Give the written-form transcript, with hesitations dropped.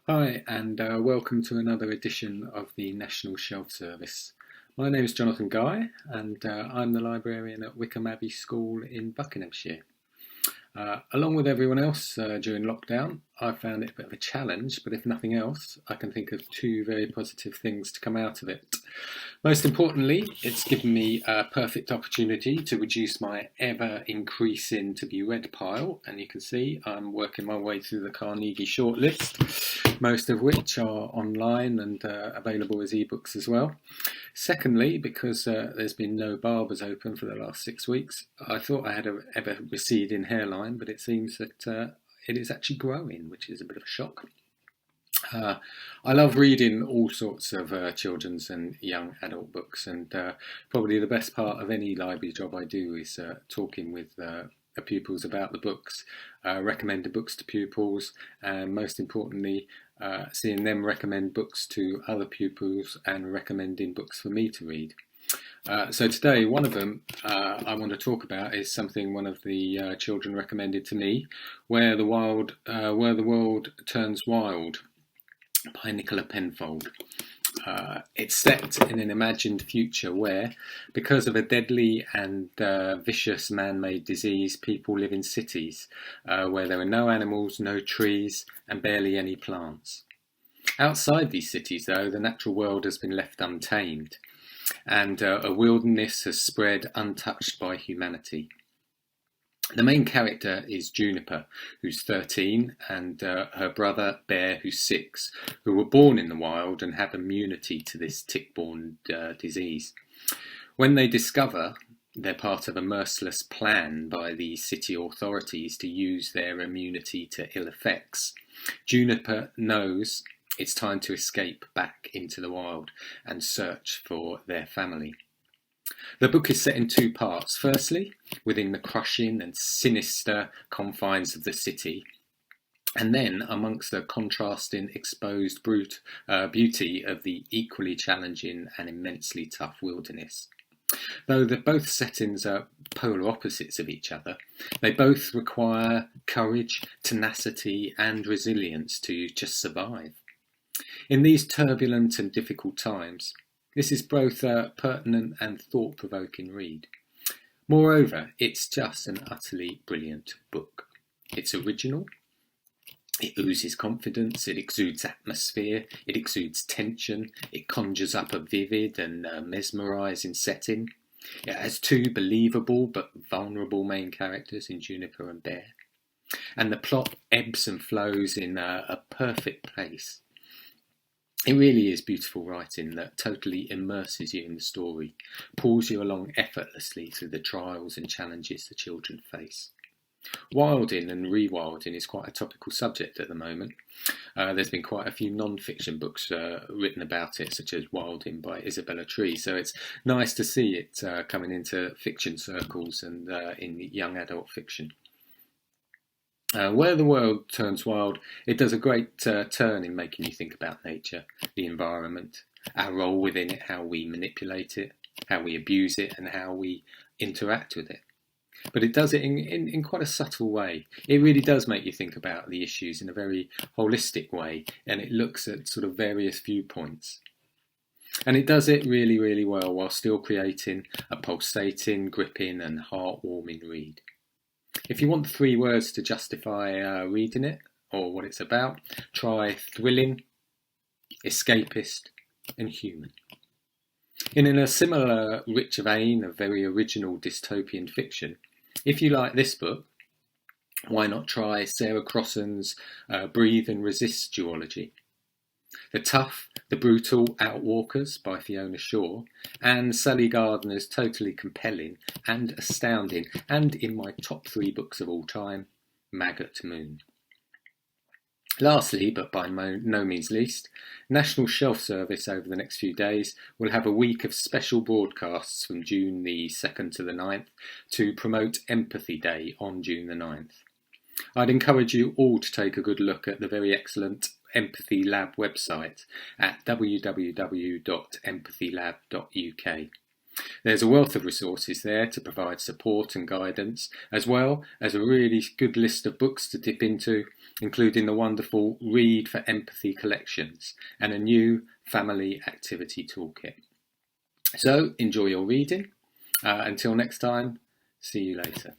Hi, and welcome to another edition of the National Shelf Service. My name is Jonathan Guy, and I'm the librarian at Wickham Abbey School in Buckinghamshire. Along with everyone else during lockdown, I found it a bit of a challenge, but if nothing else, I can think of two very positive things to come out of it. Most importantly, it's given me a perfect opportunity to reduce my ever increasing to be read pile, and you can see I'm working my way through the Carnegie shortlist, most of which are online and available as ebooks as well. Secondly, because there's been no barbers open for the last 6 weeks, I thought I had a ever receding hairline, but it seems that it is actually growing, which is a bit of a shock. I love reading all sorts of children's and young adult books, and probably the best part of any library job I do is talking with the pupils about the books, recommending books to pupils, and most importantly, seeing them recommend books to other pupils and recommending books for me to read. So today, one of them I want to talk about is something one of the children recommended to me, Where the World Turns Wild by Nicola Penfold. It's set in an imagined future where, because of a deadly and vicious man-made disease, people live in cities where there are no animals, no trees, and barely any plants. Outside these cities, though, the natural world has been left untamed, and a wilderness has spread untouched by humanity. The main character is Juniper, who's 13, and her brother Bear, who's 6, who were born in the wild and have immunity to this tick-borne disease. When they discover they're part of a merciless plan by the city authorities to use their immunity to ill effects, Juniper knows it's time to escape back into the wild and search for their family. The book is set in two parts. Firstly, within the crushing and sinister confines of the city, and then amongst the contrasting exposed beauty of the equally challenging and immensely tough wilderness. Though both settings are polar opposites of each other, they both require courage, tenacity, and resilience to just survive. In these turbulent and difficult times, this is both a pertinent and thought-provoking read. Moreover, it's just an utterly brilliant book. It's original, it oozes confidence, it exudes atmosphere, it exudes tension, it conjures up a vivid and mesmerising setting. It has two believable but vulnerable main characters in Juniper and Bear. And the plot ebbs and flows in a perfect pace. It really is beautiful writing that totally immerses you in the story, pulls you along effortlessly through the trials and challenges the children face. Wilding and rewilding is quite a topical subject at the moment. There's been quite a few non-fiction books written about it, such as Wilding by Isabella Tree, so it's nice to see it coming into fiction circles and in young adult fiction. Where the World Turns Wild, it does a great turn in making you think about nature, the environment, our role within it, how we manipulate it, how we abuse it, and how we interact with it. But it does it in quite a subtle way. It really does make you think about the issues in a very holistic way, and it looks at sort of various viewpoints. And it does it really, really well while still creating a pulsating, gripping, and heartwarming read. If you want 3 words to justify reading it, or what it's about, try thrilling, escapist, and human. In a similar rich vein of very original dystopian fiction, if you like this book, why not try Sarah Crossan's Breathe and Resist duology? The Tough, the Brutal Outwalkers by Fiona Shaw, and Sally Gardner's totally compelling and astounding, and in my top 3 books of all time, Maggot Moon. Lastly, but by no means least, National Shelf Service over the next few days will have a week of special broadcasts from June the 2nd to the 9th to promote Empathy Day on June the 9th. I'd encourage you all to take a good look at the very excellent Empathy Lab website at www.empathylab.uk. There's a wealth of resources there to provide support and guidance, as well as a really good list of books to dip into, including the wonderful Read for Empathy collections and a new family activity toolkit. So enjoy your reading. Until next time, see you later.